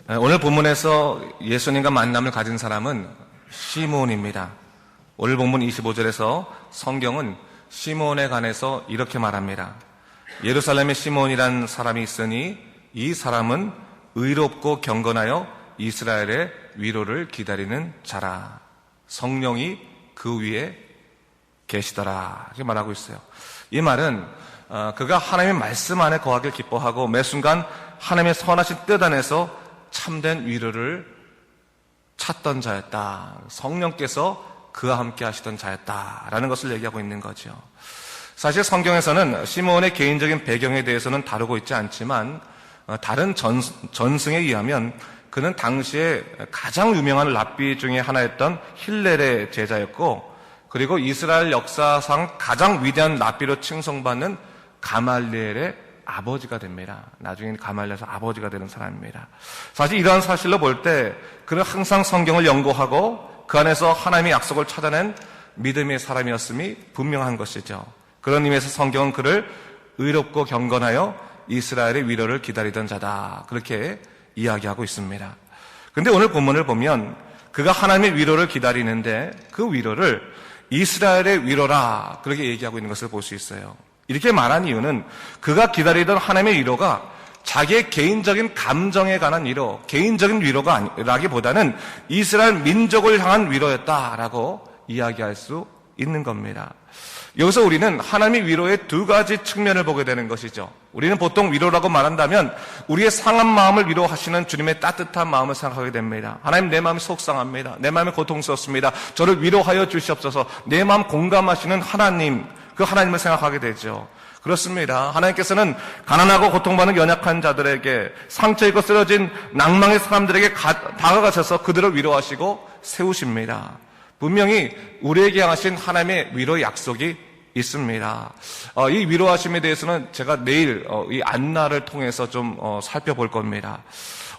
오늘 본문에서 예수님과 만남을 가진 사람은 시몬입니다. 오늘 본문 25절에서 성경은 시몬에 관해서 이렇게 말합니다. 예루살렘에 시몬이란 사람이 있으니 이 사람은 의롭고 경건하여 이스라엘의 위로를 기다리는 자라. 성령이 그 위에 계시더라. 이렇게 말하고 있어요. 이 말은 그가 하나님의 말씀 안에 거하길 기뻐하고 매 순간 하나님의 선하신 뜻 안에서 참된 위로를 찾던 자였다. 성령께서 그와 함께 하시던 자였다라는 것을 얘기하고 있는 거죠. 사실 성경에서는 시몬의 개인적인 배경에 대해서는 다루고 있지 않지만 다른 전승에 의하면 그는 당시에 가장 유명한 랍비 중에 하나였던 힐렐의 제자였고, 그리고 이스라엘 역사상 가장 위대한 랍비로 칭송받는 가말리엘의 아버지가 됩니다. 나중에 가말리엘에서 아버지가 되는 사람입니다. 사실 이러한 사실로 볼 때 그는 항상 성경을 연구하고 그 안에서 하나님의 약속을 찾아낸 믿음의 사람이었음이 분명한 것이죠. 그런 의미에서 성경은 그를 의롭고 경건하여 이스라엘의 위로를 기다리던 자다, 그렇게 이야기하고 있습니다. 그런데 오늘 본문을 보면 그가 하나님의 위로를 기다리는데 그 위로를 이스라엘의 위로라, 그렇게 얘기하고 있는 것을 볼 수 있어요. 이렇게 말한 이유는 그가 기다리던 하나님의 위로가 자기의 개인적인 감정에 관한 위로, 개인적인 위로가 아니라기보다는 이스라엘 민족을 향한 위로였다라고 이야기할 수 있는 겁니다. 여기서 우리는 하나님의 위로의 두 가지 측면을 보게 되는 것이죠. 우리는 보통 위로라고 말한다면 우리의 상한 마음을 위로하시는 주님의 따뜻한 마음을 생각하게 됩니다. 하나님, 내 마음이 속상합니다. 내 마음이 고통스럽습니다. 저를 위로하여 주시옵소서. 내 마음 공감하시는 하나님, 그 하나님을 생각하게 되죠. 그렇습니다. 하나님께서는 가난하고 고통받는 연약한 자들에게, 상처 입고 쓰러진 낭망의 사람들에게 다가가셔서 그들을 위로하시고 세우십니다. 분명히 우리에게 향하신 하나님의 위로의 약속이 있습니다. 이 위로하심에 대해서는 제가 내일 이 안나를 통해서 좀 살펴볼 겁니다.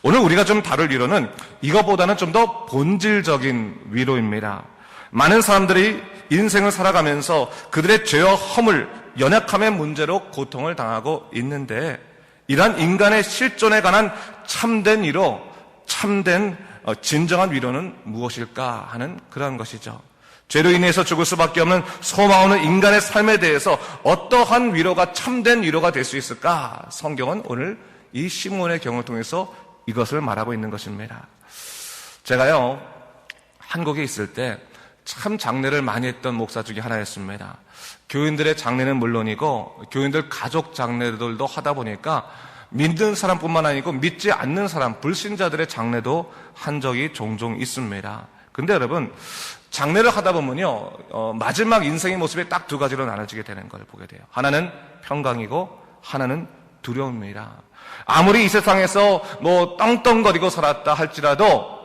오늘 우리가 좀 다룰 위로는 이것보다는 좀 더 본질적인 위로입니다. 많은 사람들이 인생을 살아가면서 그들의 죄와 허물, 연약함의 문제로 고통을 당하고 있는데, 이러한 인간의 실존에 관한 참된 위로, 참된 진정한 위로는 무엇일까 하는 그런 것이죠. 죄로 인해서 죽을 수밖에 없는 소망 없는 인간의 삶에 대해서 어떠한 위로가 참된 위로가 될 수 있을까? 성경은 오늘 이 시몬의 경우를 통해서 이것을 말하고 있는 것입니다. 제가요, 한국에 있을 때 참 장례를 많이 했던 목사 중에 하나였습니다. 교인들의 장례는 물론이고 교인들 가족 장례들도 하다 보니까 믿는 사람뿐만 아니고 믿지 않는 사람, 불신자들의 장례도 한 적이 종종 있습니다. 근데 여러분, 장례를 하다 보면요, 마지막 인생의 모습이 딱 두 가지로 나눠지게 되는 걸 보게 돼요. 하나는 평강이고 하나는 두려움입니다. 아무리 이 세상에서 떵떵거리고 살았다 할지라도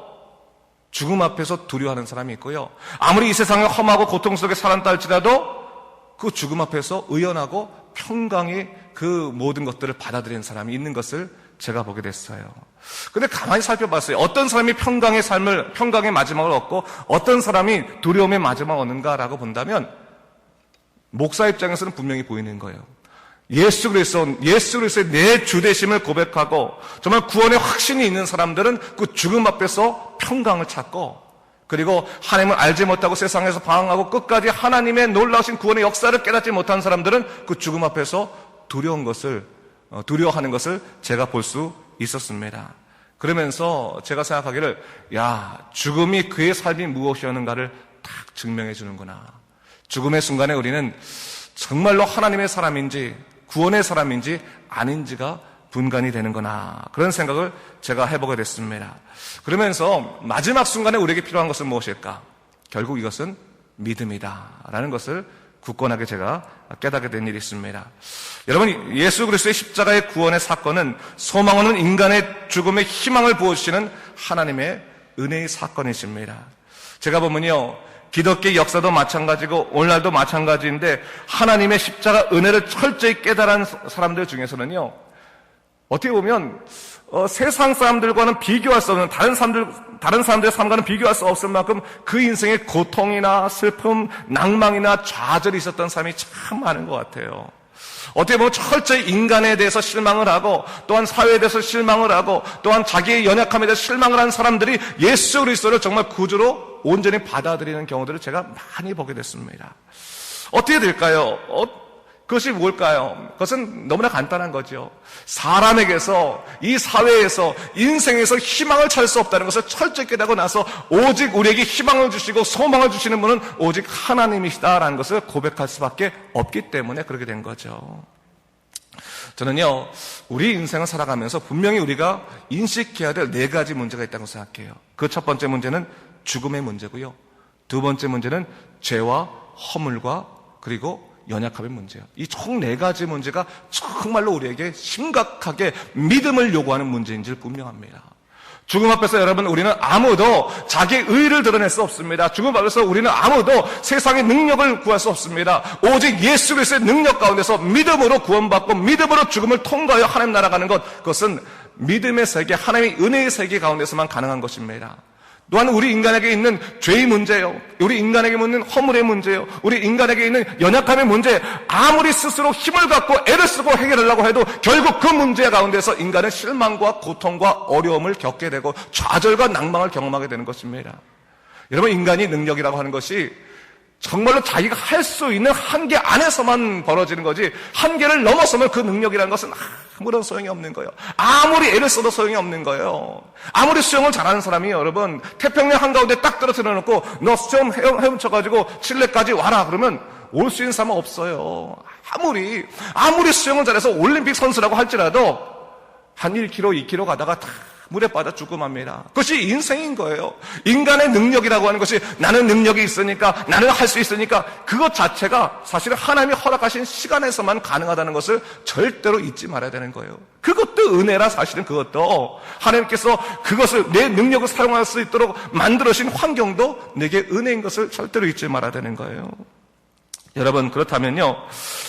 죽음 앞에서 두려워하는 사람이 있고요, 아무리 이 세상에 험하고 고통 속에 살았다 할지라도 그 죽음 앞에서 의연하고 평강히 그 모든 것들을 받아들이는 사람이 있는 것을 제가 보게 됐어요. 근데 가만히 살펴봤어요. 어떤 사람이 평강의 마지막을 얻고 어떤 사람이 두려움의 마지막을 얻는가라고 본다면 목사 입장에서는 분명히 보이는 거예요. 예수 그리스도의 내 주되심을 고백하고 정말 구원의 확신이 있는 사람들은 그 죽음 앞에서 평강을 찾고, 그리고 하나님을 알지 못하고 세상에서 방황하고 끝까지 하나님의 놀라우신 구원의 역사를 깨닫지 못한 사람들은 그 죽음 앞에서 두려워하는 것을 제가 볼 수 있었습니다. 그러면서 제가 생각하기를, 죽음이 그의 삶이 무엇이었는가를 딱 증명해 주는구나. 죽음의 순간에 우리는 정말로 하나님의 사람인지 구원의 사람인지 아닌지가 분간이 되는구나, 그런 생각을 제가 해보게 됐습니다. 그러면서 마지막 순간에 우리에게 필요한 것은 무엇일까? 결국 이것은 믿음이다라는 것을 굳건하게 제가 깨닫게 된 일이 있습니다. 여러분, 예수 그리스도의 십자가의 구원의 사건은 소망 없는 인간의 죽음에 희망을 부어주시는 하나님의 은혜의 사건이십니다. 제가 보면요, 기독교의 역사도 마찬가지고 오늘날도 마찬가지인데 하나님의 십자가 은혜를 철저히 깨달은 사람들 중에서는요, 어떻게 보면 세상 사람들과는 비교할 수 없는, 다른 사람들의 삶과는 비교할 수 없을 만큼 그 인생에 고통이나 슬픔, 낭망이나 좌절이 있었던 사람이 참 많은 것 같아요. 어떻게 보면 철저히 인간에 대해서 실망을 하고 또한 사회에 대해서 실망을 하고 또한 자기의 연약함에 대해서 실망을 한 사람들이 예수 그리스도를 정말 구주로 온전히 받아들이는 경우들을 제가 많이 보게 됐습니다. 어떻게 될까요? 그것이 뭘까요? 그것은 너무나 간단한 거죠. 사람에게서, 이 사회에서, 인생에서 희망을 찾을 수 없다는 것을 철저히 깨닫고 나서 오직 우리에게 희망을 주시고 소망을 주시는 분은 오직 하나님이시다라는 것을 고백할 수밖에 없기 때문에 그렇게 된 거죠. 저는요, 우리 인생을 살아가면서 분명히 우리가 인식해야 될 4가지 문제가 있다고 생각해요. 그 첫 번째 문제는 죽음의 문제고요. 두 번째 문제는 죄와 허물과 그리고 연약함의 문제예요. 이 총 4가지 문제가 정말로 우리에게 심각하게 믿음을 요구하는 문제인지 분명합니다. 죽음 앞에서 여러분 우리는 아무도 자기의 의를 드러낼 수 없습니다. 죽음 앞에서 우리는 아무도 세상의 능력을 구할 수 없습니다. 오직 예수 그리스도의 능력 가운데서 믿음으로 구원받고 믿음으로 죽음을 통과하여 하나님 나라 가는 것, 그것은 믿음의 세계, 하나님의 은혜의 세계 가운데서만 가능한 것입니다. 또한 우리 인간에게 있는 죄의 문제요, 우리 인간에게 있는 허물의 문제요, 우리 인간에게 있는 연약함의 문제, 아무리 스스로 힘을 갖고 애를 쓰고 해결하려고 해도 결국 그 문제 가운데서 인간은 실망과 고통과 어려움을 겪게 되고 좌절과 낭망을 경험하게 되는 것입니다. 여러분, 인간이 능력이라고 하는 것이 정말로 자기가 할 수 있는 한계 안에서만 벌어지는 거지, 한계를 넘어서면 그 능력이라는 것은 아무런 소용이 없는 거예요. 아무리 애를 써도 소용이 없는 거예요. 아무리 수영을 잘하는 사람이 여러분 태평양 한가운데 딱 떨어뜨려 놓고 너 수영 헤엄쳐가지고 칠레까지 와라 그러면 올 수 있는 사람은 없어요. 아무리 수영을 잘해서 올림픽 선수라고 할지라도 한 1km, 2km 가다가 다 물에 빠져 죽고 맙니다. 그것이 인생인 거예요. 인간의 능력이라고 하는 것이 나는 능력이 있으니까, 나는 할 수 있으니까, 그것 자체가 사실은 하나님이 허락하신 시간에서만 가능하다는 것을 절대로 잊지 말아야 되는 거예요. 그것도 은혜라, 사실은 그것도 하나님께서 그것을 내 능력을 사용할 수 있도록 만들어주신 환경도 내게 은혜인 것을 절대로 잊지 말아야 되는 거예요. 여러분, 그렇다면요,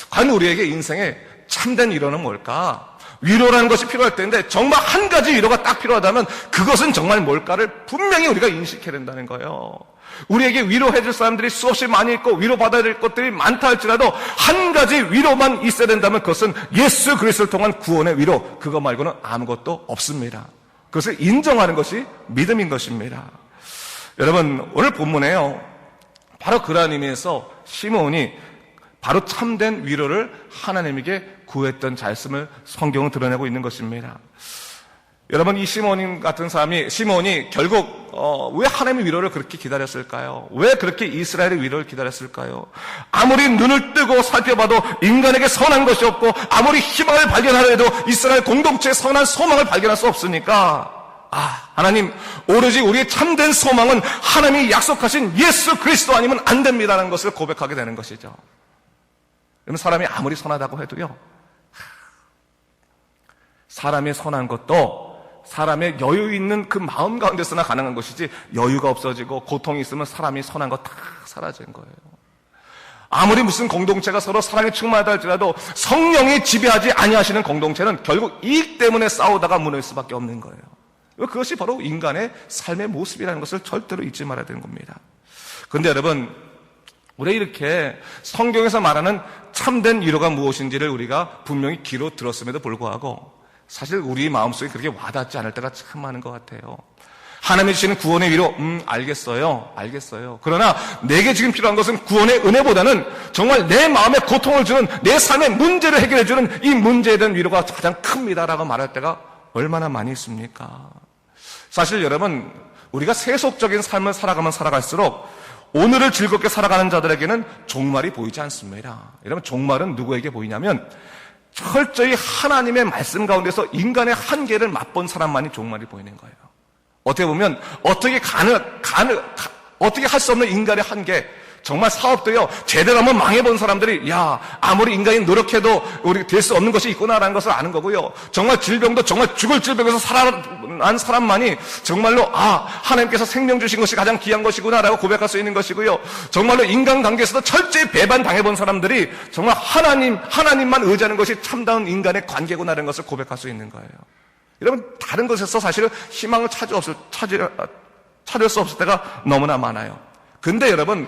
과연 우리에게 인생의 참된 위로는 뭘까? 위로라는 것이 필요할 텐데 정말 한 가지 위로가 딱 필요하다면 그것은 정말 뭘까를 분명히 우리가 인식해야 된다는 거예요. 우리에게 위로해 줄 사람들이 수없이 많이 있고 위로받아야 될 것들이 많다 할지라도 한 가지 위로만 있어야 된다면 그것은 예수 그리스도를 통한 구원의 위로, 그거 말고는 아무것도 없습니다. 그것을 인정하는 것이 믿음인 것입니다. 여러분, 오늘 본문에요, 바로 그러한 의미에서 시몬이 바로 참된 위로를 하나님에게 구했던 자였음을 성경은 드러내고 있는 것입니다. 여러분, 이 시몬 같은 시몬이 결국 왜 하나님의 위로를 그렇게 기다렸을까요? 왜 그렇게 이스라엘의 위로를 기다렸을까요? 아무리 눈을 뜨고 살펴봐도 인간에게 선한 것이 없고 아무리 희망을 발견하려 해도 이스라엘 공동체의 선한 소망을 발견할 수 없으니까 하나님, 오로지 우리의 참된 소망은 하나님이 약속하신 예수 그리스도 아니면 안 됩니다라는 것을 고백하게 되는 것이죠. 그러면 사람이 아무리 선하다고 해도요, 사람의 선한 것도 사람의 여유 있는 그 마음 가운데서나 가능한 것이지, 여유가 없어지고 고통이 있으면 사람이 선한 거 다 사라진 거예요. 아무리 무슨 공동체가 서로 사랑에 충만하다 할지라도 성령이 지배하지 아니하시는 공동체는 결국 이익 때문에 싸우다가 무너질 수밖에 없는 거예요. 그것이 바로 인간의 삶의 모습이라는 것을 절대로 잊지 말아야 되는 겁니다. 그런데 여러분, 우리 이렇게 성경에서 말하는 참된 위로가 무엇인지를 우리가 분명히 귀로 들었음에도 불구하고 사실 우리 마음속에 그렇게 와닿지 않을 때가 참 많은 것 같아요. 하나님이 주시는 구원의 위로, 알겠어요. 그러나 내게 지금 필요한 것은 구원의 은혜보다는 정말 내 마음에 고통을 주는, 내 삶의 문제를 해결해 주는 이 문제에 대한 위로가 가장 큽니다라고 말할 때가 얼마나 많이 있습니까? 사실 여러분, 우리가 세속적인 삶을 살아가면 살아갈수록 오늘을 즐겁게 살아가는 자들에게는 종말이 보이지 않습니다. 여러분, 종말은 누구에게 보이냐면 철저히 하나님의 말씀 가운데서 인간의 한계를 맛본 사람만이 종말이 보이는 거예요. 어떻게 보면 어떻게 할 수 없는 인간의 한계, 정말 사업도요, 제대로 한번 망해본 사람들이 아무리 인간이 노력해도 우리 될 수 없는 것이 있구나라는 것을 아는 거고요. 정말 질병도 정말 죽을 질병에서 살아난 사람만이 정말로 하나님께서 생명 주신 것이 가장 귀한 것이구나라고 고백할 수 있는 것이고요. 정말로 인간관계에서도 철저히 배반당해본 사람들이 정말 하나님만 의지하는 것이 참다운 인간의 관계구나라는 것을 고백할 수 있는 거예요. 여러분, 다른 것에서 사실은 희망을 찾을 수 없을 때가 너무나 많아요. 근데 여러분,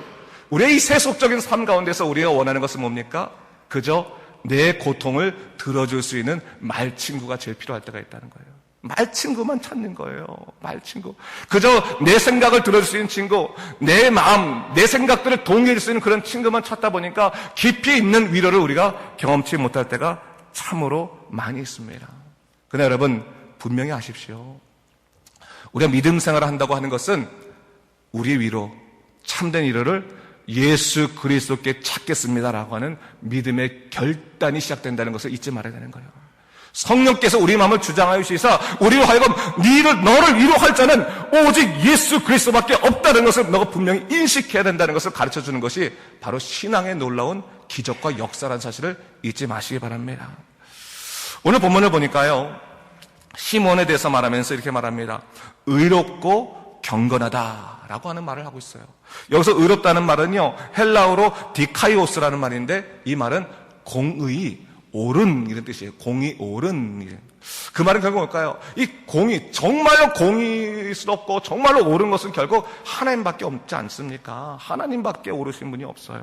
우리의 이 세속적인 삶 가운데서 우리가 원하는 것은 뭡니까? 그저 내 고통을 들어줄 수 있는 말친구가 제일 필요할 때가 있다는 거예요. 말친구만 찾는 거예요. 말친구. 그저 내 생각을 들어줄 수 있는 친구, 내 마음, 내 생각들을 동의할 수 있는 그런 친구만 찾다 보니까 깊이 있는 위로를 우리가 경험치 못할 때가 참으로 많이 있습니다. 그러나 여러분, 분명히 아십시오. 우리가 믿음 생활을 한다고 하는 것은 우리의 위로, 참된 위로를 예수 그리스도께 찾겠습니다라고 하는 믿음의 결단이 시작된다는 것을 잊지 말아야 되는 거예요. 성령께서 우리 마음을 주장하여 주시사 우리로 하여금 너를 위로할 자는 오직 예수 그리스도밖에 없다는 것을 너가 분명히 인식해야 된다는 것을 가르쳐주는 것이 바로 신앙의 놀라운 기적과 역사라는 사실을 잊지 마시기 바랍니다. 오늘 본문을 보니까요, 시몬에 대해서 말하면서 이렇게 말합니다. 의롭고 경건하다라고 하는 말을 하고 있어요. 여기서 의롭다는 말은요, 헬라어로 디카이오스라는 말인데 이 말은 공의, 옳은 이런 뜻이에요. 공이 옳은. 그 말은 결국 뭘까요? 이 공이 정말로 공의스럽고 정말로 옳은 것은 결국 하나님밖에 없지 않습니까? 하나님밖에 옳으신 분이 없어요.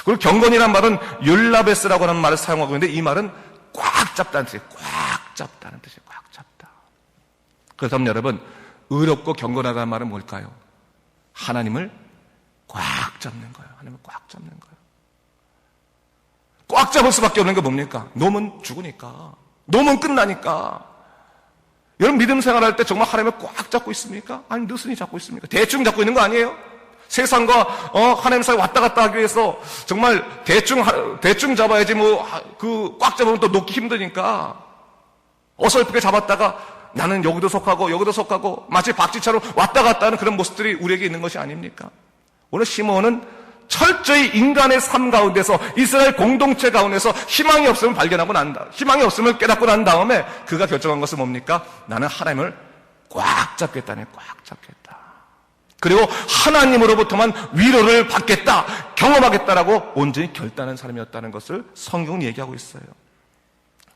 그리고 경건이란 말은 율라베스라고 하는 말을 사용하고 있는데 이 말은 꽉 잡다는 뜻이에요. 꽉 잡다는 뜻이에요. 꽉 잡다. 그렇다면 여러분, 의롭고 경건하다는 말은 뭘까요? 하나님을 꽉 잡는 거예요. 하나님을 꽉 잡는 거예요. 꽉 잡을 수밖에 없는 게 뭡니까? 놓으면 죽으니까. 놓으면 끝나니까. 여러분 믿음 생활할 때 정말 하나님을 꽉 잡고 있습니까? 아니 느슨히 잡고 있습니까? 대충 잡고 있는 거 아니에요? 세상과 하나님 사이 왔다 갔다 하기 위해서 정말 대충 잡아야지 꽉 잡으면 또 놓기 힘드니까 어설프게 잡았다가 나는 여기도 속하고 마치 박쥐처럼 왔다 갔다 하는 그런 모습들이 우리에게 있는 것이 아닙니까? 오늘 시몬은 철저히 인간의 삶 가운데서 이스라엘 공동체 가운데서 희망이 없음을 발견하고 희망이 없음을 깨닫고 난 다음에 그가 결정한 것은 뭡니까? 나는 하나님을 꽉 잡겠다네. 꽉 잡겠다. 그리고 하나님으로부터만 위로를 받겠다, 경험하겠다라고 온전히 결단한 사람이었다는 것을 성경은 얘기하고 있어요.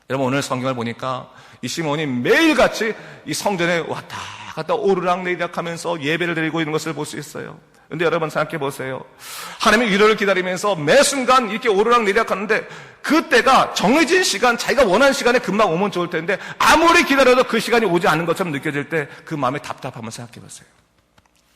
여러분 오늘 성경을 보니까 이 시몬이 매일같이 이 성전에 왔다 갔다 오르락내리락 하면서 예배를 드리고 있는 것을 볼 수 있어요. 근데 여러분 생각해 보세요. 하나님의 위로를 기다리면서 매 순간 이렇게 오르락내리락 하는데 그때가 정해진 시간, 자기가 원하는 시간에 금방 오면 좋을 텐데 아무리 기다려도 그 시간이 오지 않은 것처럼 느껴질 때 그 마음의 답답함을 생각해 보세요.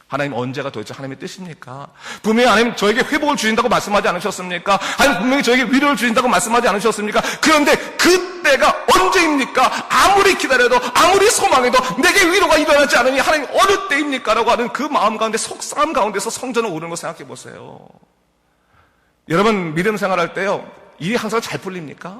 하나님 언제가 도대체 하나님의 뜻입니까? 분명히 하나님 저에게 회복을 주신다고 말씀하지 않으셨습니까? 하나님 분명히 저에게 위로를 주신다고 말씀하지 않으셨습니까? 그런데 그때가 언제입니까? 아무리 기다려도 아무리 소망해도 내게 위로가 일어나지 않으니 하나님 어느 때입니까? 라고 하는 그 마음 가운데 속상함 가운데서 성전을 오르는 거 생각해 보세요. 여러분 믿음 생활할 때요 일이 항상 잘 풀립니까?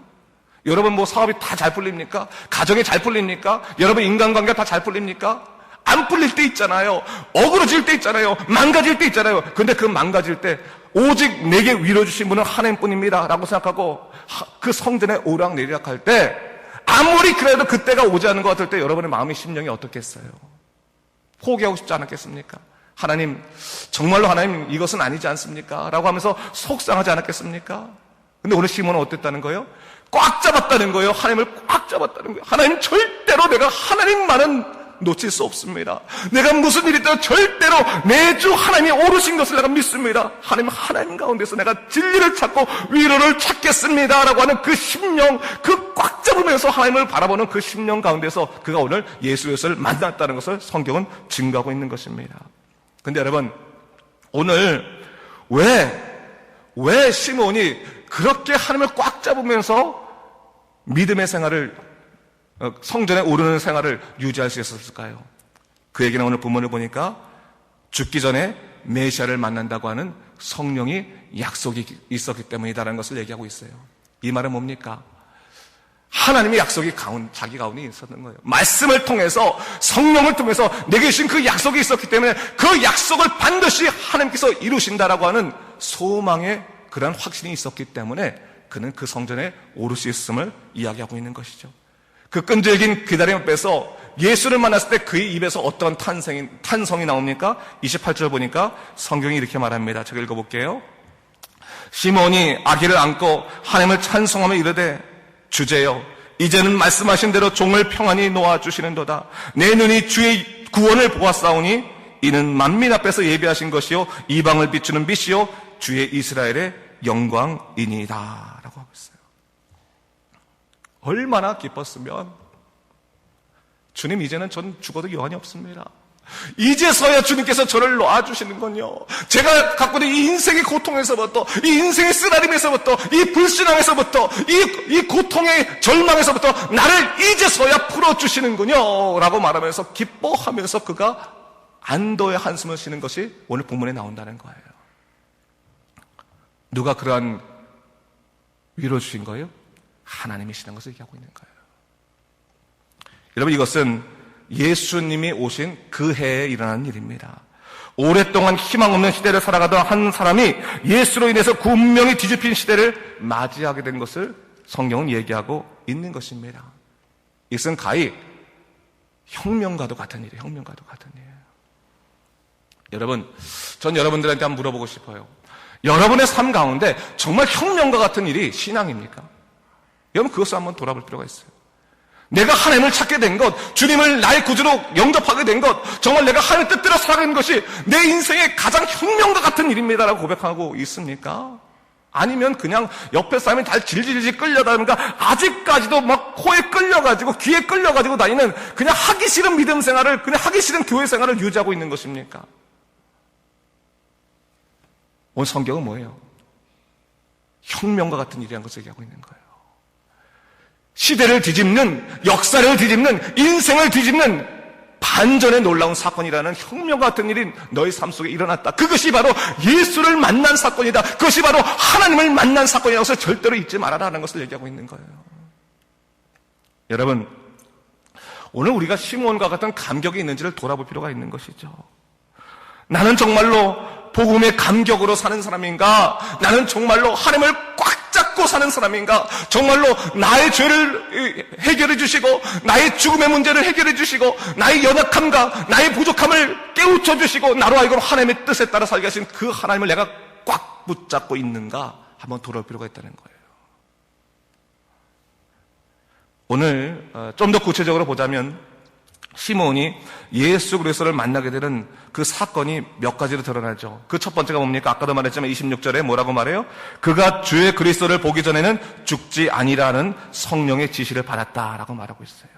여러분 사업이 다 잘 풀립니까? 가정이 잘 풀립니까? 여러분 인간관계가 다 잘 풀립니까? 안 풀릴 때 있잖아요. 어그러질 때 있잖아요. 망가질 때 있잖아요. 그런데 그 망가질 때 오직 내게 위로 주신 분은 하나님뿐입니다 라고 생각하고 그 성전에 오락내리락 할 때 아무리 그래도 그때가 오지 않은 것 같을 때 여러분의 마음의 심령이 어떻겠어요? 포기하고 싶지 않았겠습니까? 하나님 정말로 하나님 이것은 아니지 않습니까? 라고 하면서 속상하지 않았겠습니까? 근데 오늘 시몬은 어땠다는 거예요? 꽉 잡았다는 거예요. 하나님을 꽉 잡았다는 거예요. 하나님 절대로 내가 하나님만은 놓칠 수 없습니다. 내가 무슨 일이 있더라도 절대로 내 주 하나님이 오르신 것을 내가 믿습니다. 하나님 가운데서 내가 진리를 찾고 위로를 찾겠습니다 라고 하는 그 심령, 그 꽉 잡으면서 하나님을 바라보는 그 심령 가운데서 그가 오늘 예수 그리스도를 만났다는 것을 성경은 증거하고 있는 것입니다. 근데 여러분 오늘 왜 시몬이 그렇게 하나님을 꽉 잡으면서 믿음의 생활을 성전에 오르는 생활을 유지할 수 있었을까요? 그 얘기는 오늘 본문을 보니까 죽기 전에 메시아를 만난다고 하는 성령이 약속이 있었기 때문이다라는 것을 얘기하고 있어요. 이 말은 뭡니까? 하나님의 약속이 자기 가운데 있었는 거예요. 말씀을 통해서 성령을 통해서 내게 주신 그 약속이 있었기 때문에 그 약속을 반드시 하나님께서 이루신다라고 하는 소망의 그런 확신이 있었기 때문에 그는 그 성전에 오를 수 있음을 이야기하고 있는 것이죠. 그 끈질긴 기다림을 빼서 예수를 만났을 때 그의 입에서 어떤 탄성이 나옵니까? 28절 보니까 성경이 이렇게 말합니다. 제가 읽어볼게요. 시몬이 아기를 안고 하나님을 찬송하며 이르되 주제여 이제는 말씀하신 대로 종을 평안히 놓아주시는도다. 내 눈이 주의 구원을 보았사오니 이는 만민 앞에서 예비하신 것이요 이방을 비추는 빛이요 주의 이스라엘의 영광이니이다 라고 하고 있어요. 얼마나 기뻤으면 주님, 이제는 전 죽어도 여한이 없습니다. 이제서야 주님께서 저를 놓아주시는군요. 제가 갖고 있는 이 인생의 고통에서부터, 이 인생의 쓰라림에서부터, 이 불신앙에서부터, 이 고통의 절망에서부터 나를 이제서야 풀어주시는군요 라고 말하면서 기뻐하면서 그가 안도의 한숨을 쉬는 것이 오늘 본문에 나온다는 거예요. 누가 그러한 위로 주신 거예요? 하나님이시라는 것을 얘기하고 있는 거예요. 여러분, 이것은 예수님이 오신 그 해에 일어난 일입니다. 오랫동안 희망 없는 시대를 살아가던 한 사람이 예수로 인해서 운명이 뒤집힌 시대를 맞이하게 된 것을 성경은 얘기하고 있는 것입니다. 이것은 가히 혁명과도 같은 일이에요. 혁명과도 같은 일이에요. 여러분, 전 여러분들한테 한번 물어보고 싶어요. 여러분의 삶 가운데 정말 혁명과 같은 일이 신앙입니까? 여러분, 그것을 한번 돌아볼 필요가 있어요. 내가 하나님을 찾게 된 것, 주님을 나의 구주로 영접하게 된 것, 정말 내가 하나님의 뜻대로 살아가는 것이 내 인생의 가장 혁명과 같은 일입니다라고 고백하고 있습니까? 아니면 그냥 옆에 사람이 다 질질질 끌려다니까 아직까지도 막 코에 끌려가지고 귀에 끌려가지고 다니는 그냥 하기 싫은 믿음 생활을, 그냥 하기 싫은 교회 생활을 유지하고 있는 것입니까? 오늘 성경은 뭐예요? 혁명과 같은 일이라는 것을 얘기하고 있는 거예요. 시대를 뒤집는, 역사를 뒤집는, 인생을 뒤집는 반전의 놀라운 사건이라는 혁명 같은 일이 너희 삶 속에 일어났다. 그것이 바로 예수를 만난 사건이다. 그것이 바로 하나님을 만난 사건이라고 해서 절대로 잊지 말아라는 것을 얘기하고 있는 거예요. 여러분, 오늘 우리가 시므온과 같은 감격이 있는지를 돌아볼 필요가 있는 것이죠. 나는 정말로 복음의 감격으로 사는 사람인가? 나는 정말로 하나님을 꽉 잡고 사는 사람인가? 정말로 나의 죄를 해결해 주시고, 나의 죽음의 문제를 해결해 주시고, 나의 연약함과 나의 부족함을 깨우쳐 주시고, 나로 하여금 하나님의 뜻에 따라 살게 하신 그 하나님을 내가 꽉 붙잡고 있는가? 한번 돌아볼 필요가 있다는 거예요. 오늘 좀 더 구체적으로 보자면 시므온이 예수 그리스도를 만나게 되는 그 사건이 몇 가지로 드러나죠. 그 첫 번째가 뭡니까? 아까도 말했지만 26절에 뭐라고 말해요? 그가 주의 그리스도를 보기 전에는 죽지 아니라는 성령의 지시를 받았다라고 말하고 있어요.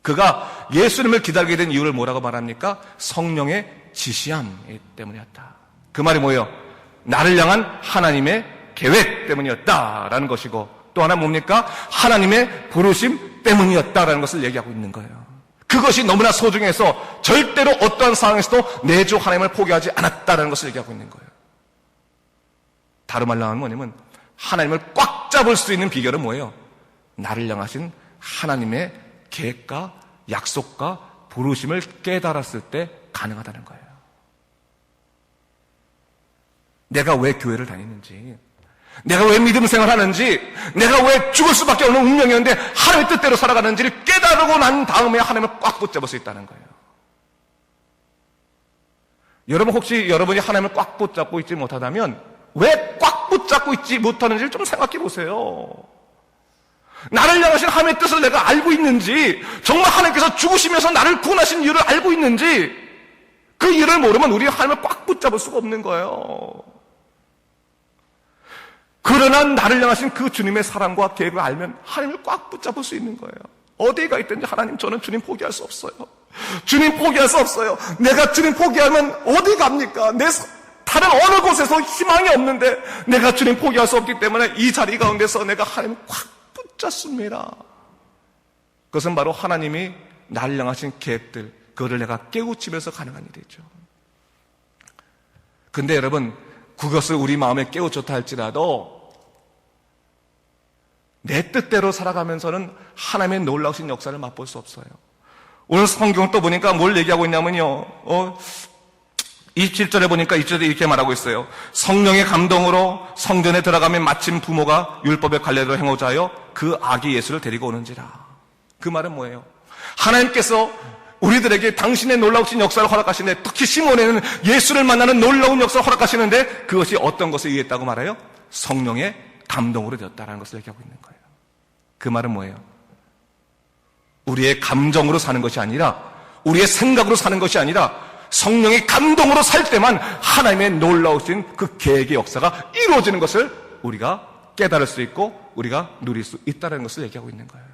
그가 예수님을 기다리게 된 이유를 뭐라고 말합니까? 성령의 지시함 때문이었다. 그 말이 뭐예요? 나를 향한 하나님의 계획 때문이었다라는 것이고, 또 하나 뭡니까? 하나님의 부르심 때문이었다라는 것을 얘기하고 있는 거예요. 그것이 너무나 소중해서 절대로 어떠한 상황에서도 내 주 하나님을 포기하지 않았다는 것을 얘기하고 있는 거예요. 다른 말로 하면 뭐냐면 하나님을 꽉 잡을 수 있는 비결은 뭐예요? 나를 향하신 하나님의 계획과 약속과 부르심을 깨달았을 때 가능하다는 거예요. 내가 왜 교회를 다니는지, 내가 왜 믿음 생활하는지, 내가 왜 죽을 수밖에 없는 운명이었는데 하나님의 뜻대로 살아가는지를 깨달고 난 다음에 하나님을 꽉 붙잡을 수 있다는 거예요. 여러분, 혹시 여러분이 하나님을 꽉 붙잡고 있지 못하다면 왜 꽉 붙잡고 있지 못하는지를 좀 생각해 보세요. 나를 향하신 하나님의 뜻을 내가 알고 있는지, 정말 하나님께서 죽으시면서 나를 구원하신 이유를 알고 있는지, 그 이유를 모르면 우리가 하나님을 꽉 붙잡을 수가 없는 거예요. 그러나 나를 향하신 그 주님의 사랑과 계획을 알면 하나님을 꽉 붙잡을 수 있는 거예요. 어디가 있든지 하나님, 저는 주님 포기할 수 없어요. 주님 포기할 수 없어요. 내가 주님 포기하면 어디 갑니까? 다른 어느 곳에서 희망이 없는데 내가 주님 포기할 수 없기 때문에 이 자리 가운데서 내가 하나님을 꽉 붙잡습니다. 그것은 바로 하나님이 나를 향하신 계획들, 그거를 내가 깨우치면서 가능한 일이죠. 근데 여러분, 그것을 우리 마음에 깨우쳤다 할지라도 내 뜻대로 살아가면서는 하나님의 놀라우신 역사를 맛볼 수 없어요. 오늘 성경을 또 보니까 뭘 얘기하고 있냐면요, 27절에 보니까 2절에 이렇게 말하고 있어요. 성령의 감동으로 성전에 들어가면 마침 부모가 율법의 관례대로 행하자 하여 그 아기 예수를 데리고 오는지라. 그 말은 뭐예요? 하나님께서 우리들에게 당신의 놀라우신 역사를 허락하시는데, 특히 시몬에는 예수를 만나는 놀라운 역사를 허락하시는데 그것이 어떤 것에 의했다고 말해요? 성령의 감동으로 되었다는 것을 얘기하고 있는 거예요. 그 말은 뭐예요? 우리의 감정으로 사는 것이 아니라, 우리의 생각으로 사는 것이 아니라 성령의 감동으로 살 때만 하나님의 놀라우신 그 계획의 역사가 이루어지는 것을 우리가 깨달을 수 있고 우리가 누릴 수 있다는 것을 얘기하고 있는 거예요.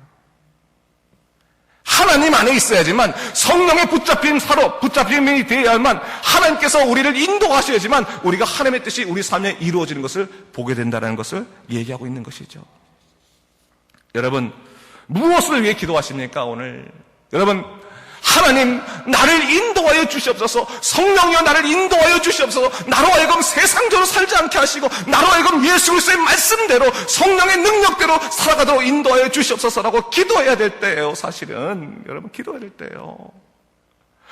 하나님 안에 있어야지만 성령의 붙잡힘이 되어야만 하나님께서 우리를 인도하셔야지만 우리가 하나님의 뜻이 우리 삶에 이루어지는 것을 보게 된다는 것을 얘기하고 있는 것이죠. 여러분, 무엇을 위해 기도하십니까? 오늘 여러분, 하나님 나를 인도하여 주시옵소서. 성령이여 나를 인도하여 주시옵소서. 나로 하여금 세상적으로 살지 않게 하시고 나로 하여금 예수 그리스도의 말씀대로 성령의 능력대로 살아가도록 인도하여 주시옵소서라고 기도해야 될 때예요. 사실은 여러분, 기도해야 될 때예요.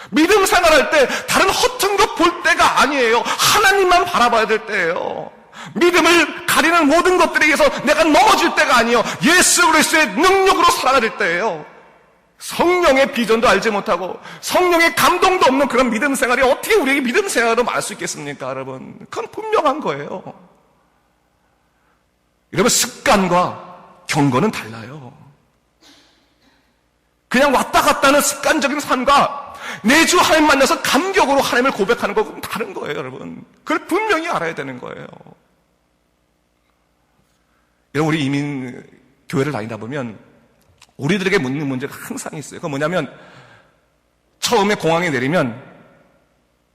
믿음 생활할 때 다른 허튼 것 볼 때가 아니에요. 하나님만 바라봐야 될 때예요. 믿음을 가리는 모든 것들에 의해서 내가 넘어질 때가 아니에요. 예수 그리스도의 능력으로 살아가야 될 때예요. 성령의 비전도 알지 못하고 성령의 감동도 없는 그런 믿음 생활이 어떻게 우리에게 믿음 생활로 말할 수 있겠습니까, 여러분? 그건 분명한 거예요. 여러분, 습관과 경건은 달라요. 그냥 왔다 갔다 하는 습관적인 삶과 매주 하나님 만나서 감격으로 하나님을 고백하는 것은 다른 거예요, 여러분. 그걸 분명히 알아야 되는 거예요. 여러분, 우리 이민 교회를 다니다 보면 우리들에게 묻는 문제가 항상 있어요. 그건 뭐냐면, 처음에 공항에 내리면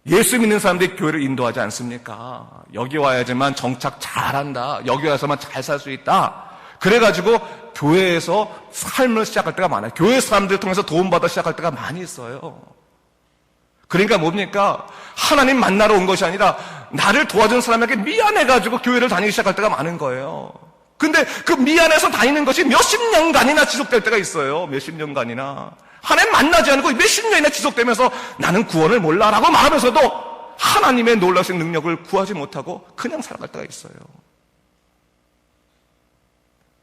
예수 믿는 사람들이 교회를 인도하지 않습니까? 여기 와야지만 정착 잘한다. 여기 와서만 잘 살 수 있다. 그래가지고 교회에서 삶을 시작할 때가 많아요. 교회 사람들을 통해서 도움받아 시작할 때가 많이 있어요. 그러니까 뭡니까? 하나님 만나러 온 것이 아니라 나를 도와준 사람에게 미안해가지고 교회를 다니기 시작할 때가 많은 거예요. 근데 그 미안해서 다니는 것이 몇십 년간이나 지속될 때가 있어요. 몇십 년간이나. 하나님 만나지 않고 몇십 년이나 지속되면서 나는 구원을 몰라라고 말하면서도 하나님의 놀라신 능력을 구하지 못하고 그냥 살아갈 때가 있어요.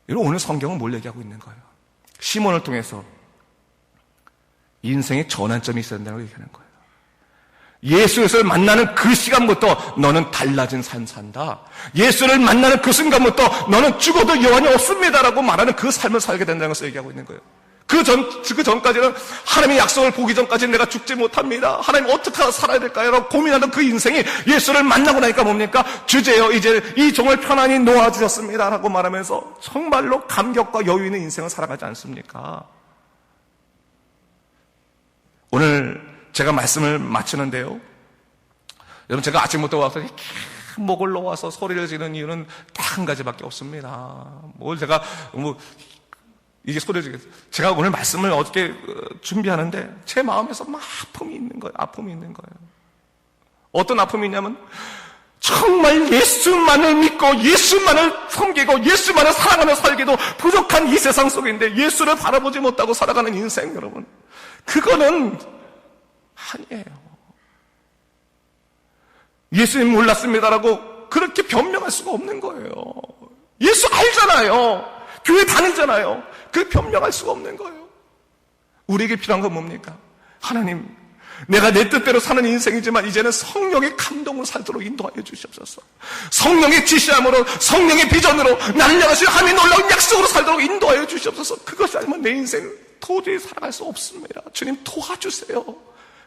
여러분, 오늘 성경은 뭘 얘기하고 있는 거예요? 시몬을 통해서 인생의 전환점이 있어야 된다고 얘기하는 거예요. 예수를 만나는 그 시간부터 너는 달라진 삶 산다. 예수를 만나는 그 순간부터 너는 죽어도 여한이 없습니다라고 말하는 그 삶을 살게 된다는 것을 얘기하고 있는 거예요. 그 전까지는 하나님의 약속을 보기 전까지는 내가 죽지 못합니다. 하나님 어떻게 살아야 될까요? 라고 고민하던 그 인생이 예수를 만나고 나니까 뭡니까? 주제요, 이제 이 종을 편안히 놓아주셨습니다 라고 말하면서 정말로 감격과 여유 있는 인생을 살아가지 않습니까? 오늘 제가 말씀을 마치는데요, 여러분, 제가 아침부터 와서 이렇게 목을 놓아서 소리를 지르는 이유는 딱 한 가지밖에 없습니다. 제가 이게 소리를 제가 오늘 말씀을 어저께 준비하는데 제 마음에서 막 아픔이 있는 거예요. 아픔이 있는 거예요. 어떤 아픔이 있냐면 정말 예수만을 믿고 예수만을 섬기고 예수만을 사랑하며 살기도 부족한 이 세상 속인데 예수를 바라보지 못하고 살아가는 인생, 여러분, 그거는 아니에요. 예수님 몰랐습니다라고 그렇게 변명할 수가 없는 거예요. 예수 알잖아요. 교회 다니잖아요. 그 변명할 수가 없는 거예요. 우리에게 필요한 건 뭡니까? 하나님, 내가 내 뜻대로 사는 인생이지만 이제는 성령의 감동으로 살도록 인도하여 주시옵소서. 성령의 지시함으로, 성령의 비전으로 나를 향하신 하나님의 놀라운 약속으로 살도록 인도하여 주시옵소서. 그것이 아니면 내 인생 도저히 살아갈 수 없습니다. 주님 도와주세요.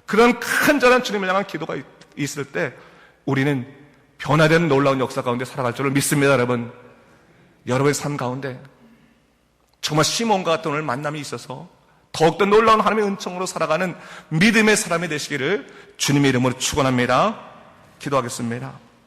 그런 간절한 주님을 향한 기도가 있을 때 우리는 변화된 놀라운 역사 가운데 살아갈 줄을 믿습니다. 여러분, 여러분의 삶 가운데 정말 시몬과 같은 오늘 만남이 있어서 더욱더 놀라운 하나님의 은총으로 살아가는 믿음의 사람이 되시기를 주님의 이름으로 축원합니다. 기도하겠습니다.